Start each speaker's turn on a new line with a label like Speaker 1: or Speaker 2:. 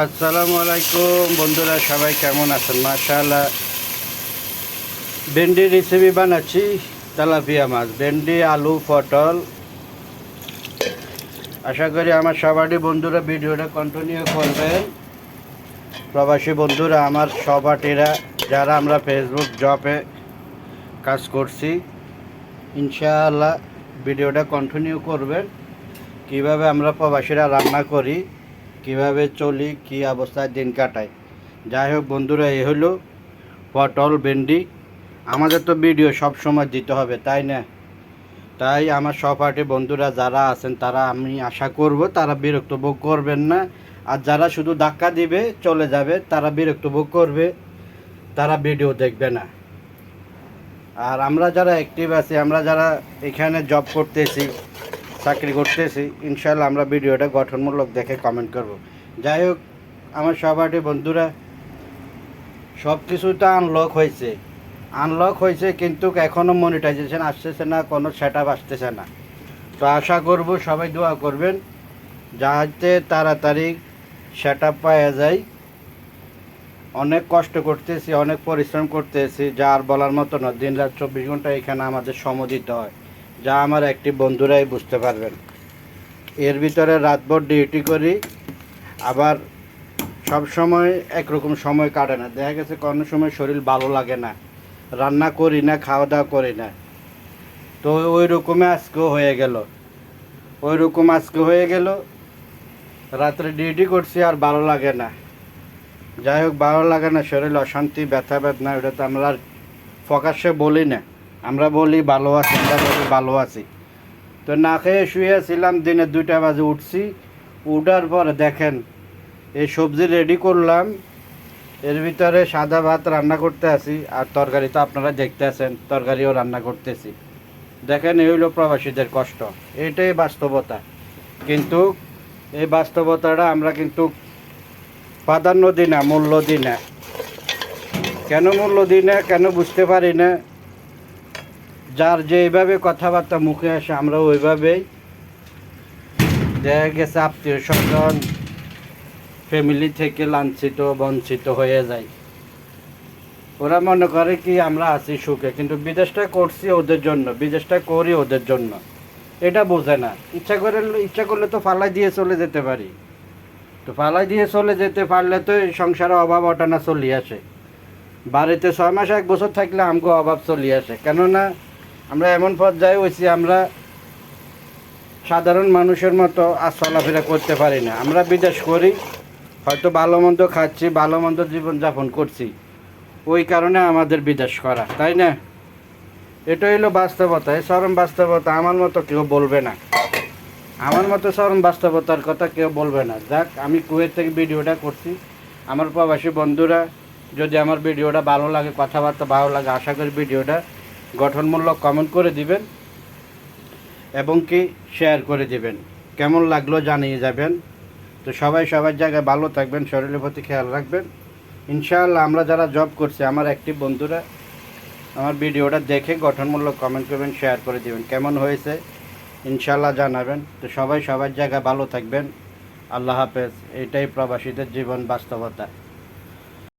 Speaker 1: আসসালামু আলাইকুম বন্ধুরা, সবাই কেমন আছেন? মাশাআল্লাহ, ভেন্ডি রেসিপি বানাচ্ছি। তেলাপিয়া মাছ, ভেন্ডি, আলু, পটল। আশা করি আমার সবারই বন্ধুরা ভিডিওটা কন্টিনিউ করবেন। প্রবাসী বন্ধুরা, আমার সহপাঠীরা যারা আমরা ফেসবুক জবে কাজ করছি, ইনশাআল্লাহ ভিডিওটা কন্টিনিউ করবেন। কিভাবে আমরা প্রবাসীরা রান্না করি, কিভাবে চলি, কি অবস্থায় দিন কাটাই। যাই হোক বন্ধুরা, এ হলো পটল, ভেন্ডি। আমাদের তো ভিডিও সব সময় দিতে হবে, তাই না? তাই আমার সহপাঠী বন্ধুরা যারা আছেন তারা, আমি আশা করব তারা বিরক্ত বোধ করবেন না। আর যারা শুধু ধাক্কা দিবে চলে যাবে, তারা বিরক্ত বোধ করবে, তারা ভিডিও দেখবে না। আর আমরা যারা অ্যাক্টিভ আছি, আমরা যারা এখানে জব করতেছি, চাকরি করতেছি, ইনশাল্লাহ আমরা ভিডিওটা গঠনমূলক দেখে কমেন্ট করব। যাই হোক আমার সহপাঠী বন্ধুরা, সব কিছু তো আনলক হয়েছে, কিন্তু এখনও মনিটাইজেশন আসতেছে না, কোনো সেট আপ আসতেছে না। তো আশা করব সবাই দোয়া করবেন যাতে তাড়াতাড়ি সেট আপ পাওয়া যায়। অনেক কষ্ট করতেছি, অনেক পরিশ্রম করতেছি, যা আর বলার মতো না। দিন রাত 24 ঘন্টা এখানে আমাদের সময় দিতে হয়, যা আমার একটি বন্ধুরাই বুঝতে পারবেন। এর ভিতরে রাতভর ডিউটি করি, আবার সব সময় একরকম সময় কাটে না। দেখা গেছে কোনো সময় শরীর ভালো লাগে না, রান্না করি না, খাওয়া দাওয়া করি না। তো ওই রকমে আজকেও হয়ে গেল। রাত্রে ডিউটি করছি আর ভালো লাগে না। যাই হোক, ভালো লাগে না, শরীর অশান্তি, ব্যথা বেদনা, ওটা তো আমরা আর প্রকাশ্যে বলি না। আমরা বলি ভালো আছি। তো না খেয়ে শুয়েছিলাম, দিনে 2টা বাজে উঠছি। উঠার পরে দেখেন এই সবজি রেডি করলাম। এর ভিতরে সাদা ভাত রান্না করতে আসি, আর তরকারি তো আপনারা দেখতে আছেন, তরকারিও রান্না করতেছি। দেখেন, এই হলো প্রবাসীদের কষ্ট, এটাই বাস্তবতা। কিন্তু এই বাস্তবতাটা আমরা কিন্তু প্রাধান্য দিই না, মূল্য দিই না। কেন মূল্য দিই না, কেন বুঝতে পারি না। যার যেভাবে কথাবার্তা মুখে আসে, আমরা ওইভাবেই, দেখা গেছে আত্মীয় স্বজন, ফ্যামিলি থেকে লাঞ্ছিত বঞ্চিত হয়ে যায়। ওরা মনে করে কি আমরা আছি সুখে, কিন্তু বিদেশটা করছি ওদের জন্য, বিদেশটা করি ওদের জন্য, এটা বোঝে না। ইচ্ছা করলে তো ফালাই দিয়ে চলে যেতে পারি। তো ফালাই দিয়ে চলে যেতে পারলে তো এই সংসারে অভাব অটানা চলি আসে। বাড়িতে 6 মাস 1 বছর থাকলে আমগো অভাব চলি আসে। কেননা আমরা এমন পর্যায়ে হয়েছি, আমরা সাধারণ মানুষের মতো আর চলাফেরা করতে পারি না। আমরা বিদেশ করি, হয়তো ভালো মন্দ খাচ্ছি, ভালো মন্দ জীবনযাপন করছি, ওই কারণে আমাদের বিদেশ করা, তাই না? এটা হইলো বাস্তবতা, এই চরম বাস্তবতা। আমার মতো কেউ বলবে না, আমার মতো চরম বাস্তবতার কথা কেউ বলবে না। যাক, আমি কুয়েত থেকে ভিডিওটা করছি। আমার প্রবাসী বন্ধুরা, যদি আমার ভিডিওটা ভালো লাগে, কথাবার্তা ভালো লাগে, আশা করি ভিডিওটা গঠনমূলক কমেন্ট করে দিবেন এবং কি শেয়ার করে দিবেন। কেমন লাগলো জানিয়ে যাবেন। তো সবাই সবার জায়গায় ভালো থাকবেন, শরীরের প্রতি খেয়াল রাখবেন। ইনশাআল্লাহ আমরা যারা জব করছি, আমার অ্যাক্টিভ বন্ধুরা, আমার ভিডিওটা দেখে গঠনমূলক কমেন্ট করবেন, শেয়ার করে দেবেন। কেমন হয়েছে ইনশাআল্লাহ জানাবেন। তো সবাই সবার জায়গায় ভালো থাকবেন। আল্লাহ হাফেজ। এটাই প্রবাসীদের জীবন বাস্তবতা।